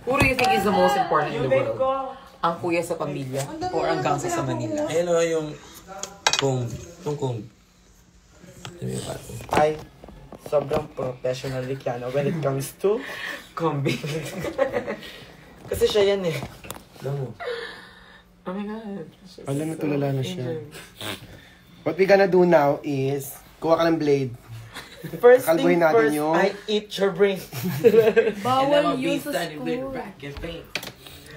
Who do you think is the most important in the world? Ang kuya sa pamilya or ang gangsa sa Manila? Ayun o, yung kung. Ay, sobrang professional ni Kiana when it comes to Kombi. kasi siya yan eh. Alam mo. Oh my God. Alam na tulala na siya. What we gonna do now is, kuha ka ng blade. First Kalbuhin thing natin first, yung- I eat your brain. Bawal yun sa school.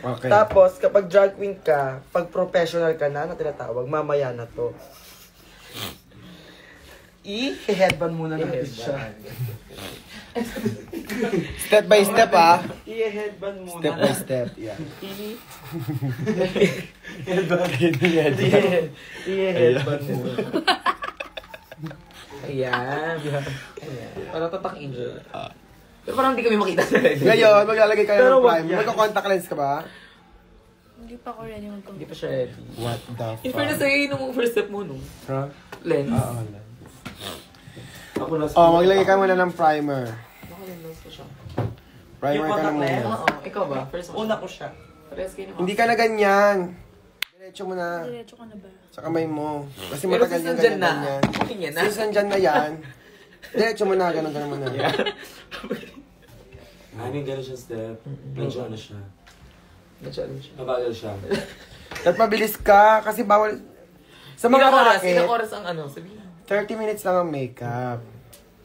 Okay. Tapos, kapag drag queen ka, pag professional ka na tinatawag, mamaya na to. I-headband muna natin siya. Step by step, ah. I-headband muna. Step by step, yeah. I-headband muna. Ayan. Parang tatak angel. Pero parang hindi kami makita sa Ngayon, maglalagay kayo Pero ng wag primer. yan. Magka-contact lens ka ba? Hindi pa ako ready mag Hindi pa siya ready. What the In fairness sa'yo, yun yung first step mo, no? Huh? Lens. Ako na Oh, maglagay ka muna ng primer. Naka-lens ko siya. Primer Yung ka na contact muna. lens? Oo, ikaw ba? First mo Una ko siya. Parehas kayo naman. Hindi ka na ganyan. Diretso mo na. Diretso ka na ba? Sa kamay mo. Kasi Pero matagal since yung nandyan na. ganyan. Okay niya na. Since nandyan na yan, diretso mo na, ganun mo na. I mean, gano'n siya step. Medyo ano siya. Na-challenge siya. Mabagal siya. At mabilis ka, kasi bawal... Sa mga racket, Ilang oras ang ano, sabihin. 30 minutes lang ang makeup.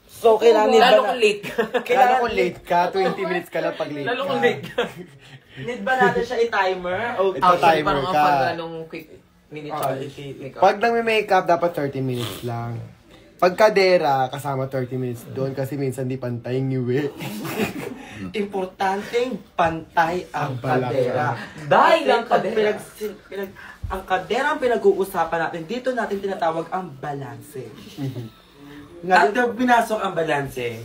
So, kailangan need ba Lalo na... kung late ka. Lalo kung late ka, 20 minutes ka lang pag late Lalo ka. kung late ka. Need ba natin siya i-timer? O Ito Actually, timer parang ka. pag anong quick minute Ah, challenge. okay. Makeup. Pag nang may makeup, dapat 30 minutes lang. Pag kadera, kasama 30 minutes doon kasi minsan di pantay yung iwi. importanteng pantay ang Ang balak. kadera. Dahil Kasi ang pag kadera. ang kadera ang pinag-uusapan natin, dito natin tinatawag ang balanse. At pinasok ang balanse.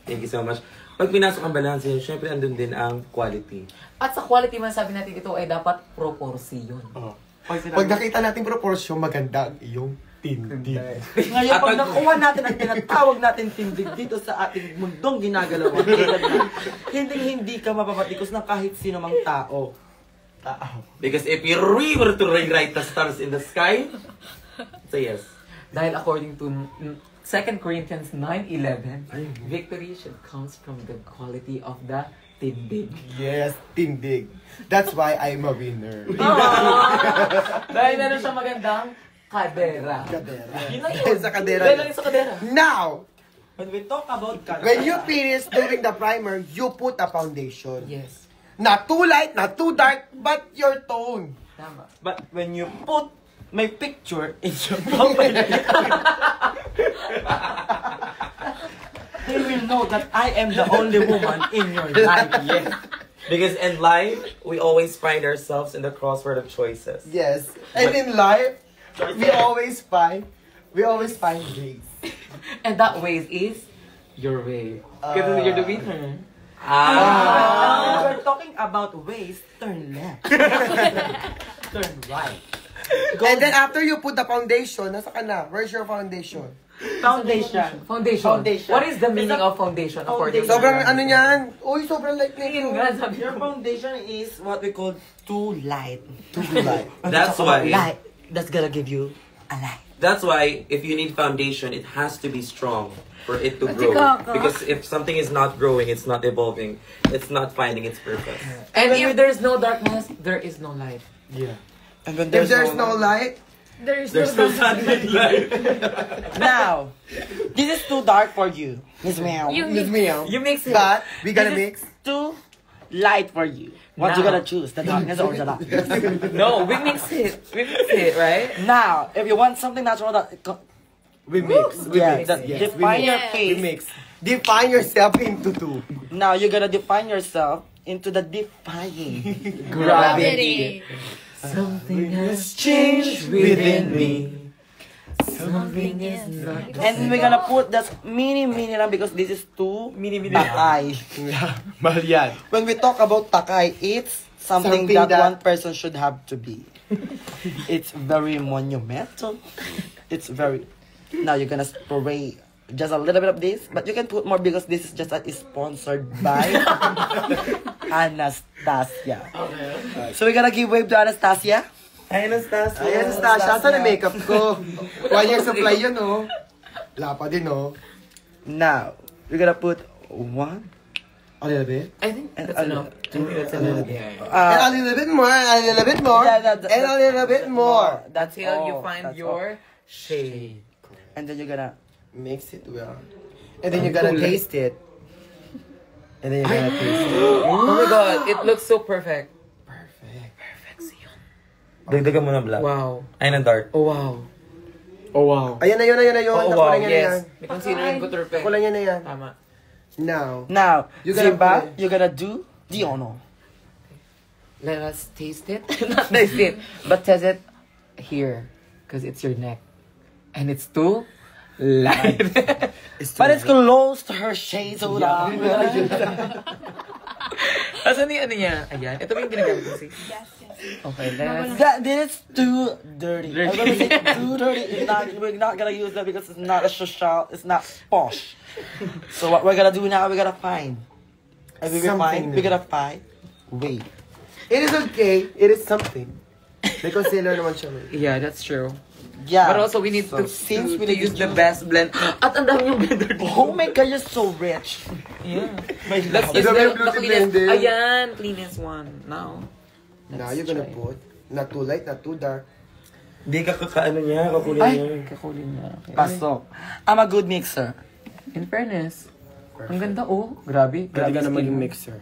Thank you so much. Pag pinasok ang balanse, syempre andun din ang quality. At sa quality man sabi natin ito ay dapat proporsiyon. Oh. Pag nakita natin proportion, maganda ang iyong tindig. Ngayon, At pag pag- nakuha natin ang tinatawag natin tindig dito sa ating mundong ginagalawan, hindi ka mapapatikos ng kahit sino mang tao. Because if you really were to rewrite the stars in the sky, so yes. Dahil according to 2 Corinthians 9:11, victory should comes from the quality of the tindig. Yes, tindig. That's why I'm a winner. Dahil meron siya magandang kadera. Kadera. Yun lang Dahil sa kadera. Dahil lang yun sa kadera. Now, When we talk about kadera, when you finish doing the primer, you put a foundation. Yes. Not too light, not too dark, but your tone. Tama. but when you put my picture in your company, they will know that I am the only woman in your life. Yes. Because in life, we always find ourselves in the crossword of choices. Yes. And in life, we always find ways. And that way is your way. Because you're the winner. Now, we're talking about ways, turn left. Turn right. And then after you put the foundation, nasa ka na? Where's your foundation? Foundation. Foundation. Foundation. What is the meaning It's a- of foundation according to Sobrang ano niyan? Uy, sobrang light na Yun ito. nga, sabi Your ko. foundation is what we call too light. Too light. That's why. Light. That's gonna give you a light. That's why if you need foundation, it has to be strong for it to grow. Kaka. Because if something is not growing, it's not evolving, it's not finding its purpose. And if there's no darkness, there is no light. Yeah. And when If there's no light, There's no sunlight light. Now, this is too dark for you, Miss Meow. Miss Meow. You mix it. But, we gonna This mix. is too light for you. What you Now. gonna choose? The darkness or the light? No, we mix it. We mix it, right? Now, if you want something natural that We mix. We yeah, mix. that Yes, define we your mix. face. We mix. Define yourself into two. Now you're gonna define yourself into the defying. Gravity. Something has changed within me. Something is not. And we're gonna put that mini lang because this is too takay. Mahal yan. When we talk about takay, it's something that one person should have to be. It's very monumental. It's very... Now you're gonna spray just a little bit of this, but you can put more because this is just sponsored by Anastasia. Anastasia. So we're gonna give wave to Anastasia. Hi, Anastasia. Ayan, Stasha. Saan ang makeup ko? 1 year supply yun, oh. Wala pa din, oh. Now, we're gonna put one. A little bit. I think that's enough. That's a little bit. And a little bit more, and a little bit more, and a little bit more. That's Until you all. find That's your shade. all. And then you're gonna. Mix it well. And then you're gonna taste it. And then you're gonna taste it. Oh my god, it looks so perfect. Dagdagan mo ng black. Wow. Ay, ng dark. Oh wow. Oh, wow. Ayan na yun, ayan na yun. Oh Nakuha wow, niya na yan. yes. May concealer and butter pe. Nakuha niya na yan. Tama. Now, Now, You gotta Zimba, put- you're gonna do the honor. Let us taste it. Not taste it, but test it here. Because it's your neck. And it's too light. But it's close to her shades, so lang. Asan yung ano niya? Ayan. Ito ba yung ginagamit ko? See? Yes, yes. Okay, let's... This is too dirty. I'm gonna say too dirty. We're not gonna use that because it's not a social, it's not posh. So what we're gonna do now, we're gonna find. And we're gonna Something find, we're gonna find. Wait. it is okay. It is something. May concealer naman siya. man. Yeah, that's true. Yeah. But also, we need to, since we to need use to the best blend. At ang dami yung blender dito. Oh my god, you're so rich. Yeah. My Let's love. use Ito ba yung the beauty cleanest. blender? Ayan, cleanest one. Now. Now you're gonna put, not too light, not too dark. Hindi ka kakaano niya, kakulay Ay, niya. kakulin niya. Okay. Pasok. I'm a good mixer. In fairness, ang ganda oh. Grabe. Pwede ka na skin maging mo. mixer.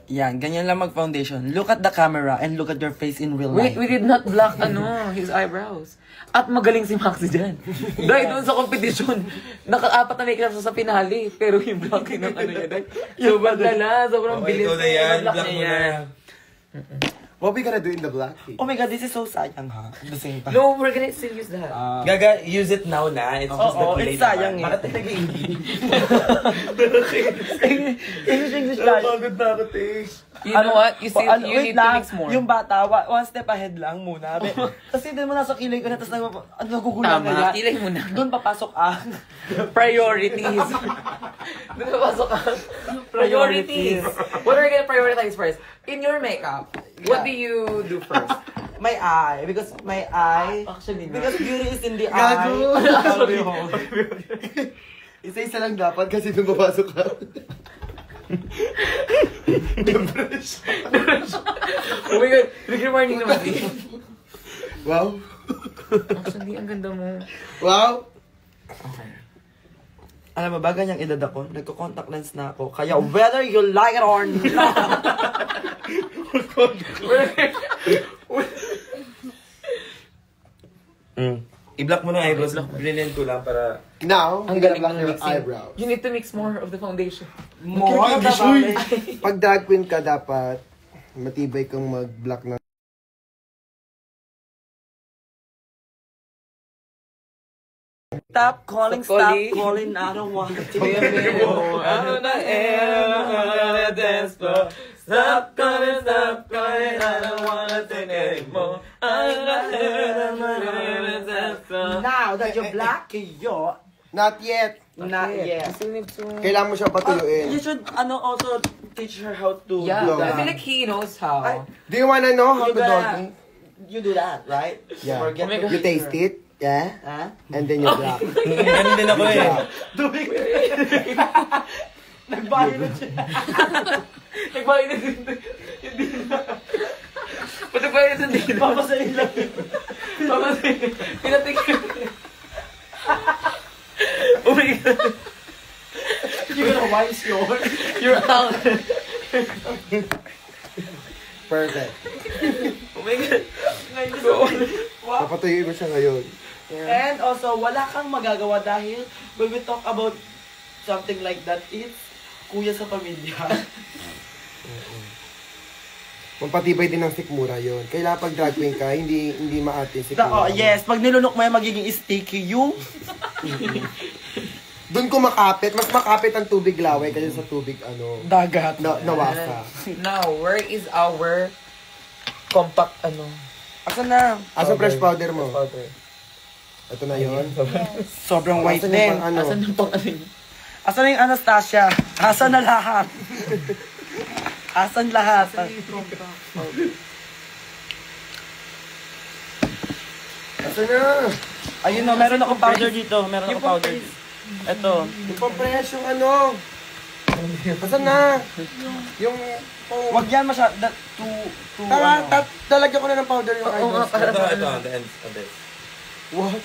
Yan, ganyan lang mag-foundation. Look at the camera and look at your face in real life. We did not block his eyebrows. At magaling si Maxi dyan. Dahil doon sa competition, naka-apat na makeup siya sa pinali. Pero yung blocking ng ano niya, dahil sobrang dala, sobrang Okay, bilis. ikaw na yan. Block Black mo niya na. yan. What we gonna do in the black cake? Oh my god, this is so sayang ha. At the same time. No, we're gonna still use that. Gaga, use it now na. It's just the Oo, kulay it's sayang naman. eh. Bakit tayo nag-i-English? English tayo. Pagod na ako, Tish. You know what? You still, you wait need to lang, mix more. Yung bata, one step ahead lang muna. Kasi din mo nasa kilay ko na, tapos nagugulang na Tama, kilay mo na. Doon papasok ang Priorities. Doon papasok ang priorities. What are we gonna prioritize first? In your makeup, what do you do first? my eye. Because my eye, Actually, because beauty is in the Gago! eye. Isa-isa lang dapat kasi nung papasok ka. Oh my God, nag-reminding naman din. Wow. Actually, ang ganda mo. Wow. Okay. Alam mo ba, ganyang edad ako, nagko-contact lens na ako. Kaya whether you like it or not, I-block mo ng eyebrows. Brilliant ko lang para... Now, Ang we're gonna galing block ng your mixing. eyebrows. You need to mix more of the foundation. more of the Uy! valley. Pag drag queen ka, dapat matibay kang mag-block ng... Stop calling, Stop calling. stop calling, I don't want to. Ano na the dance floor. Stop calling, I don't wanna take anymore. Now that you're black, you're Not yet. not yet. Kailangan mo siya You patuyuin. should also teach her how to Yeah, do I that. feel like he knows how. Do you wanna know how You to do gotta- it? You do that, right? Yeah. Forget Oh my to- God. You taste it, yeah? Huh? And then you block. Ganun din ako eh. Nagbayo na siya. Nagbahay na din. Hindi na. Ba't nagbahay na din? Papasayin lang. Papasayin. Pinatigil. Oh my God. You're gonna wipe your... You're out. Perfect. Oh my God. Papatuyuin mo siya ngayon. And also, wala kang magagawa dahil when we talk about something like that, it's kuya sa pamilya. Mampatibay din ng sikmura yon. Kailangan pag drag queen ka, hindi maatin sikmura. Oh, yes, pag nilunok mo yan, magiging sticky yung... Doon ko makapit. Mas makapit ang tubig laway kasi sa tubig, Dagat. nawasa. Now, where is our compact Asan na? Asa fresh powder mo? powder? Ito na yon. Sobrang white Asan din. yung pang Asan yung pang ano? Asan na yung Anastasia? Asan na lahat? Asan lahat? Asa na? Ayun no, meron akong powder dito. Meron akong powder. Ito. Yung pang-press yung ano. Asa na? Yung... Wag yan masyado. Talagyan ko na ng powder yung Oo nga, eyeballs. para Ito, the ends of this. What?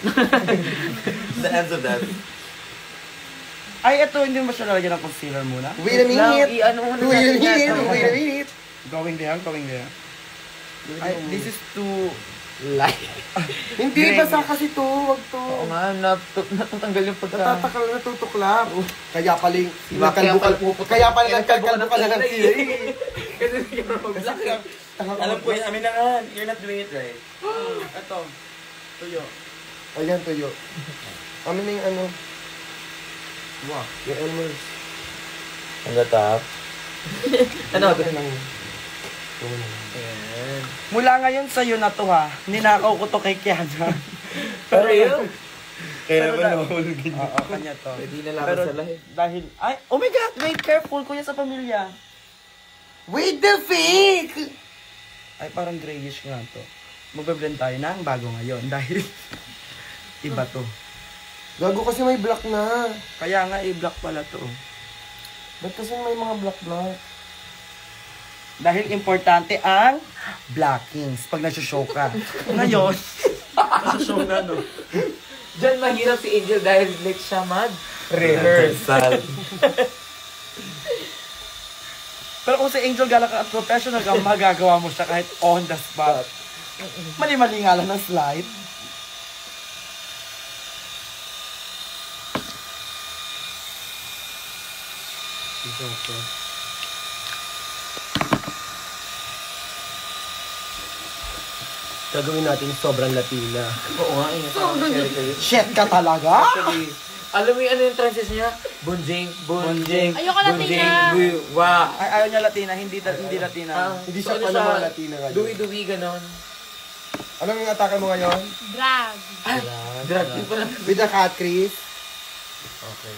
The ends of that. Ay, ito. Hindi mo siya lalagyan ng concealer muna. Wait a minute. I-ano muna Wait a natin yan. minute. Wait a minute. Going there, going there. Ay, this is too... Light. Hindi, basa kasi to. Wag to. Oo nga, natatanggal yung pagka... Natatakal na tutuklap. Kaya pala yung Kaya pala puputok. Kaya pala Kaya nagkalbo ka na ng kilay. kilay. Kasi hindi ka mag-black eh. Alam ko yun, amin na nga. You're not doing it right. Ito. Tuyo. Ayan, tuyo. Amin na yung ano. Wow. Yung Elmer's. On the top. Ano? Mula ngayon sa'yo na to ha. Ninakaw ko to kay Kiana. Pero yun. Kaya ba nahulgin? Oo, kanya to. Pwede na lang Pero sa lahi. dahil... Ay, oh my God! Wait, careful kuya sa pamilya. Wait the fake! Ay, parang grayish nga to. Magbe-blend tayo ng bago ngayon dahil iba to. Gago kasi may black na. Kaya nga, i-black pala to. Ba't kasi may mga black? Dahil importante ang blackings pag nasa-show ka. Ngayon, nasa-show na, no? Diyan mahirap si Angel dahil like siya Rehearsal. Pero kung si Angel gala ka at professional ka, magagawa mo siya kahit on the spot. Mali-mali nga lang ng slide. Gagawin natin sobrang Latina. Oo nga, parang cherry kayo. Shit ka talaga? Actually, alam mo yung ano yung transition niya? Bonjing, bonjing, Ayoko Latina. Wow. Ay, ayaw niya Latina, hindi Latina. Hindi siya pala mga Latina ngayon. Duwi-duwi ganon. Anong atake mo ngayon? Drag. Drag din pala. With the cat, Chris? Okay.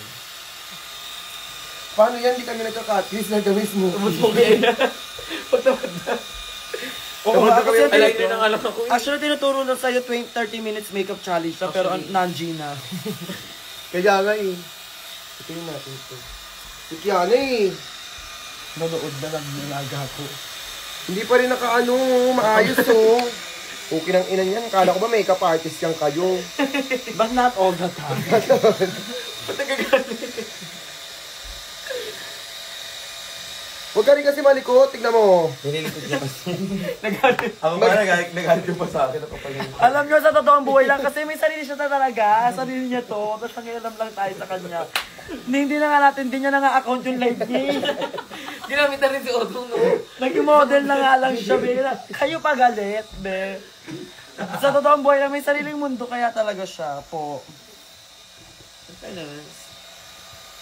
Paano yan? Di kami nagka-cat, Chris. Nagawis mo. Okay na. Pagtawad na. Oo nga, kasi Alay din ang alam ko. actually tinuturo na sa'yo 30 minutes makeup challenge na, pero non-G na. Kaya nga eh. Ito yung natin ito. Si Kiana eh. Nanood na lang yung laga ko. Hindi pa rin nakaano, maayos oh. Okay ng ina niyan. Kala ko ba makeup artist yan kayo? But not all the time. Ba't nagagalit? Huwag ka rin kasi malikot. Tignan mo. Nililikod niya kasi. Nagalit. Ako nga nagalit yung pa sa akin. Napapalingin. Alam nyo, sa totoong buhay lang, kasi may sarili siya na talaga. Sarili niya to. Tapos nangialam lang tayo sa kanya. Hindi na nga natin, hindi niya na nga account yung live niya. Ginamit na rin si Otong, no? Nag-model na nga lang siya, be. Kayo pa galit, be. Sa totoong buhay lang, may sariling mundo, kaya talaga siya po.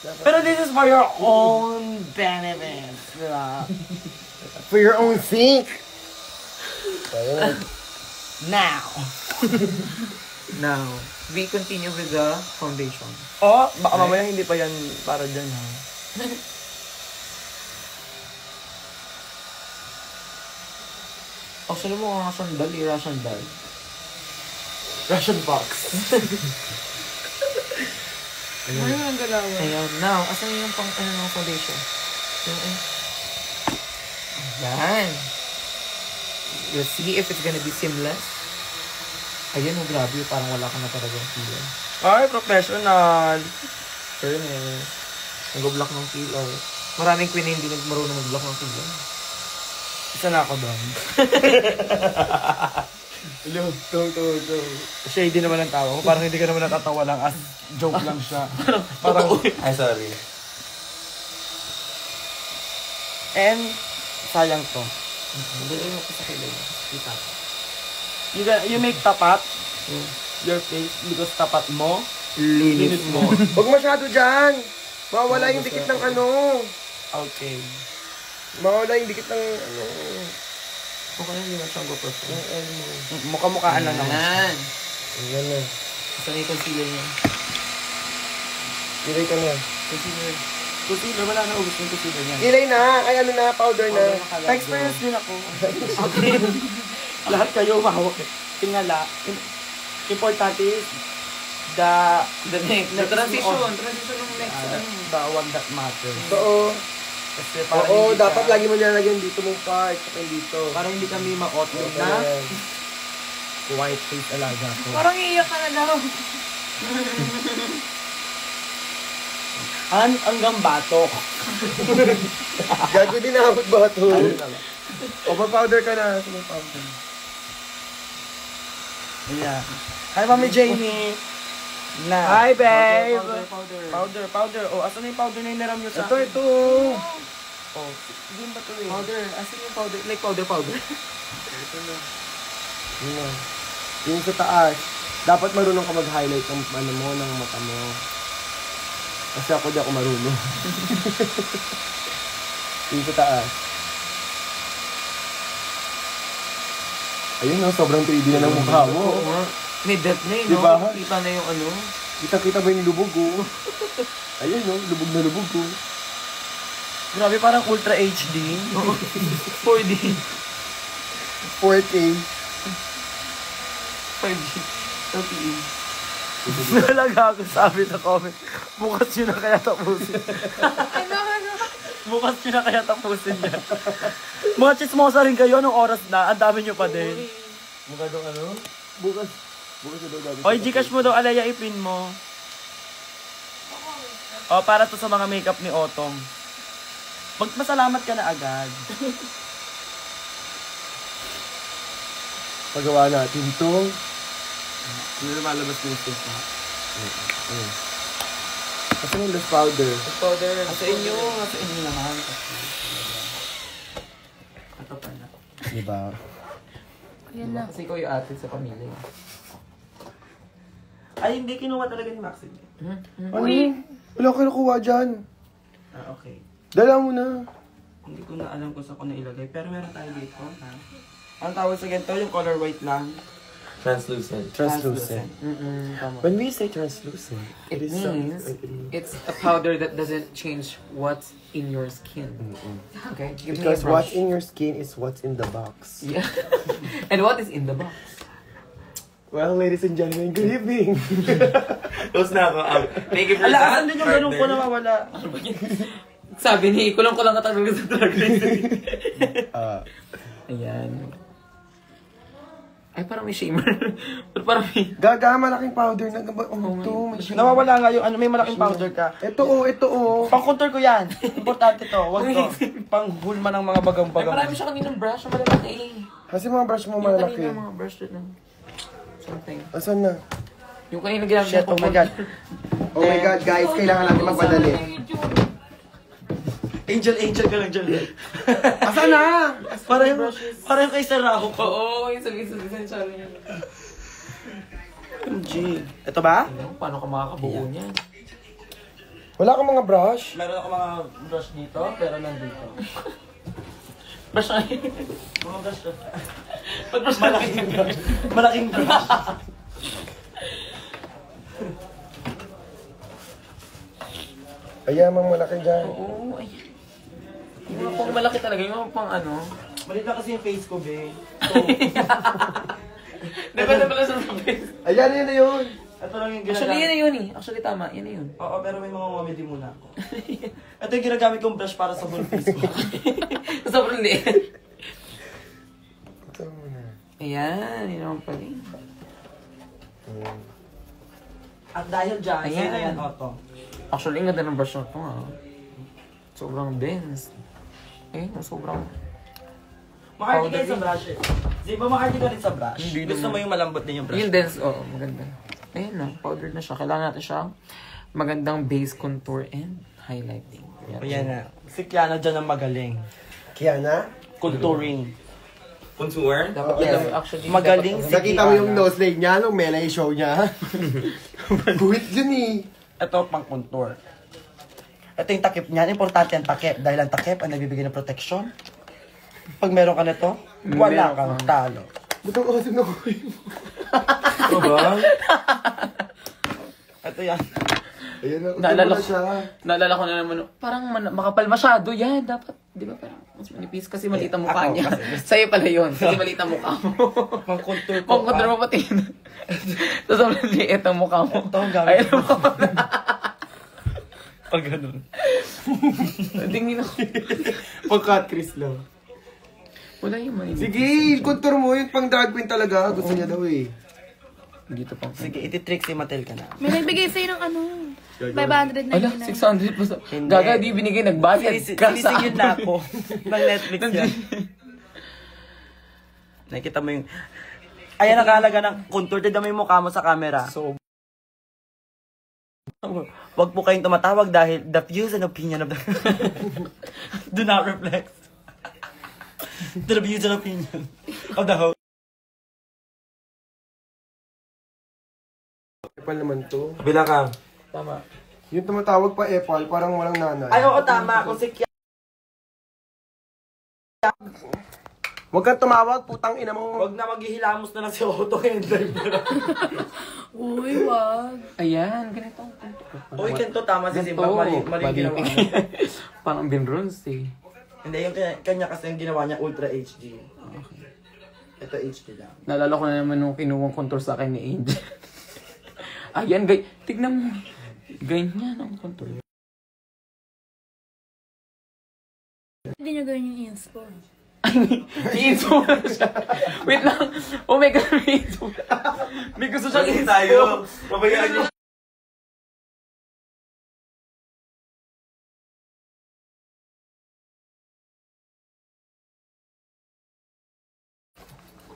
Pero this is for your own benefits, di ba? For your own sake. Now. Now, we continue with the foundation. Oh, baka mamaya hindi pa yan para dyan, ha? Actually mo nga sandal, Russian sandal. Russian box. Ano ang galawan? Ayan, now, asan yung pang ano ng foundation? Yung, Yan. We'll see if it's gonna be seamless. Ayan, oh, grabe, parang wala ka na talagang pilay. Ay, professional. Fairness. Nag-block ng pilay. Maraming queen na hindi marunong mag-block ng pilay. Isa na ako doon. Shady naman ang tawa ko. Parang hindi ka naman natatawa lang as joke lang siya. Parang, Ay, sorry. and, sayang to. Dali mo ko sa kilay. Kita. You make tapat your face because tapat mo, linis mo. Huwag masyado dyan. Mawala yung dikit ng ano. Okay. Mawala yung dikit ng ano. Okay, hindi na siyang go-perfect. Mukha-mukhaan lang naman. Ayan. Ayan na. Saan yung concealer niya? Ilay ka na. Concealer. Concealer, wala na ubus yung concealer niya. Ilay na. Ay, ano na, powder na. Pa-experience din ako. Okay. Lahat kayo mahawak. Tingala. Importante is The next. The transition ng next. the one that matters. Oo. Kasi para Oo, hindi dapat ka, lagi mo nilagyan dito mong part. Saka dito. para hindi kami ma-auto na white face alaga ko. Parang iiyak ka na daw. Hanggang batok. Gago din ako bato. O, powder ka na. Sige, powder. Yeah. Hi, Mami Jamie. Na. Hi, babe. Powder. Oh, asan na yung powder na inaram nyo sa Ito, akin? ito. Oh, hindi ba ito eh? Powder. Asan yung powder? Like powder. Yun na. Yung sa taas. Dapat marunong ka mag-highlight ng ano mo, ng mata mo. Kasi ako di ako marunong. Yung sa taas. Ayun no, sobrang 3D na ng mukha mo. Oo nga. May depth na yun, Diba? no? Kita na yung ano. Kita-kita ba yung lubog ko? Ayun no, lubog na lubog ko. Grabe, parang Ultra HD. 4D. 4K. 5G. LTE. Nalaga ako sabi sa comment. Bukas yun na kaya tapusin. Bukas yun na kaya tapusin niya. Mga chismosa rin kayo, anong oras na? Ang dami nyo pa din. Mukha daw ano? Bukas na daw gagawin. Oy, Gcash mo daw, Alaya, ipin mo. O, para to sa mga makeup ni Otong. Magpasalamat ka na agad. Pagawa natin to. Hindi lumalabas yung face na. Kasi yung less powder. Powder. Sa inyo naman. Ito pala. Diba? Yan lang. Kasi ikaw yung ate sa pamilya. Ay, hindi kinuha talaga ni Maxine. Ano? Wala ka nakuha dyan. Ah, okay. Dala mo na. Hindi ko na alam kung saan ko nailagay. Pero meron tayo dito. Ha? Ang tawag sa ganito, yung color white lang. Translucent. Translucent. Tama. When we say translucent, It is means it's a powder that doesn't change what's in your skin. Okay? Give me a because brush. what's in your skin is what's in the box. Yeah. And what is in the box? Well, ladies and gentlemen, good evening. Tapos na ako. Thank you for Ala, that. asan din yung ganun ko nawawala? Sabi ni, kulang ka talaga sa drag race. Ayan. Ay, parang may shimmer. Parang may... Gaga, malaking powder na. Ito, may Nawawala nga yung ano, may malaking powder ka. Ito oh. Pang contour ko yan. Importante to. Wag to. Pang hulma ng mga Ay, bagang-bagang. marami siya kaninang brush na malalaki. Kasi mga brush mo Yung malaki. kanina mga brush na something. Asan na? Yung kanina ginamit Shit, oh my God. Oh my God, guys, kailangan natin magpadali. Angel ka lang dyan. Asan na? Parang kay Sarao ko. Oo, yung sabi-sabi siya niya. G. Ito ba? Paano ka makakabuo niyan? Wala kang mga brush? Meron ako mga brush dito, pero nandito. Brush na Mga brush to. Pag-brush na malaking brush. Malaking brush. Ayan, mga malaki dyan. Oo, ay. Yung mga pang malaki talaga, yung mga pang ano. Malit na kasi yung face ko, be. Depende pala sa face. Ayan, yun na yun. Ito lang yung Actually, ginagamit. yun na yun eh. Actually, tama. Yan na yun. Oo, pero may mga mamidi muna ako. Ito yung ginagamit kong brush para sa buong face ko. Sobrang liit. Ito muna. Ayan, yun naman pala eh. At dahil dyan, Ayan. ayan, Otto. Actually, ang ganda ng brush na ito nga. Sobrang dense. Eh, sobrang... Makarti kayo sa brush eh. Di ba makarti ka rin sa brush? Hindi Gusto naman. mo yung malambot din yung brush? Yung dense, oo, maganda. Ayan na, powdered na siya. Kailangan natin siyang magandang base contour and highlighting. Ayan na. Si Kiana dyan ang magaling. Kiana? Contouring. Contour? Dapat Yes. alam mo, actually, Magaling dapat- si Nakita mo yung Kiana. nose leg niya nung Melay show niya. Buwit yun eh. Ito pang contour. Ito yung takip niyan. Importante ang takip. Dahil ang takip ang nagbibigay ng protection. Pag meron ka nito, wala kang talo. Ba't ang asim na kuhin mo? Ito ba? Ito yan. Ayan na, Naalala na ko, siya. naalala ko na naman, parang makapal masyado yan. Dapat, di ba parang mas manipis kasi maliit ang mukha Ako, niya. kasi- Sa'yo pala yun, kasi maliit ang mukha mo. Pang-contour ko. Kung kontra mo pati yun. Tapos sobrang liit ang mukha mo. Ito ang gamit Ayun mo. Pag ganun. Tingin ako. Pang-cut Chris lang. Wala yung manipis. Sige, contour mo yung pang drag queen talaga. Gusto niya daw eh. Dito pang. Sige, ititrick si Matel ka na. May nagbigay sa'yo ng ano, 500 na Ala, yun. 600 pa sa... Hindi. Gaga, di binigay, nagbayad ka sa Sinisingil na ako. Ng Netflix yan. Nakikita mo yung... Ayan ang kahalaga ng contour. Tignan mo yung mukha mo sa camera. So, Huwag po kayong tumatawag dahil the views and opinion of the... do not reflect to the views and opinion of the host. Epal naman to. Bilang ka. tama. Yung tumatawag pa Epal, parang walang nanay. Ay, oo, tama. Kung si Kia... Huwag kang tumawag, putang ina mo. Huwag na maghihilamos na lang si Otto ngayon. Uy, wag. Ayan, ganito. Uy, ganito tama si Simba. Mali yung ginawa niya. Parang binrons eh. Hindi, yung kanya kasi yung ginawa niya Ultra HD. Ito HD lang. Naalala ko na naman nung kinuwang contour sa akin ni Angel. Ayan, tignan mo. Ganyan ang contour. Hindi niyo gawin yung inspo. I-inspo na siya. Wait lang. Oh my God, may inspo. May gusto siyang Ayun inspo. tayo. Pabayaan niyo.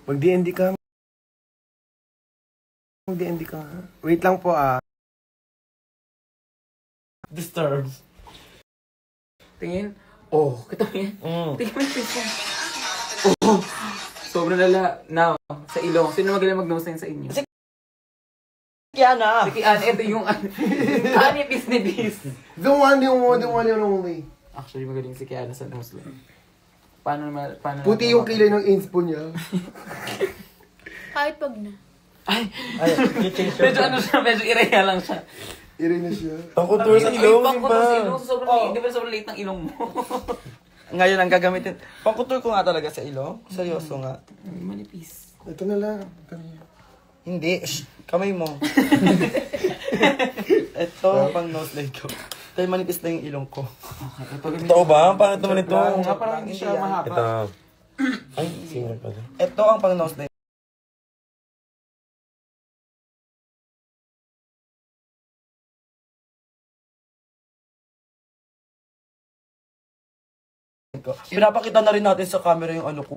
Mag-DND ka. Mag-DND ka. Wait lang po ah. Disturbed. Tingin. Oh, kita mo yan. Tingin mo yung face mo. Oh, sobrang lala. Now, sa ilong. Sino magaling mag-nose line sa inyo? Kaya na. Sige, ito yung anipis ni Bis. The one and only. Actually, magaling si Kiana sa nose line. Paano Puti yung kilay ng inspo niya. Kahit pag na. Ay, Ay, you change your medyo ano siya, medyo ireya lang siya. Iri na siya. Ang contour sa ilong, di ba? Di ba sobrang liit ng ilong mo? Ngayon ang gagamitin. Pangkutur ko nga talaga sa ilong. Seryoso nga. Manipis. Ito na lang. Ito na lang. Hindi. Shh, kamay mo. Ito pang nose line ko. Kaya manipis na yung ilong ko. Totoo ba? Pangit naman ito. Oo nga, parang hindi siya mahaba. Ito. Ay, sino pala? Ito ang pang nose line ko. Pinapakita na rin natin sa camera yung ano ko.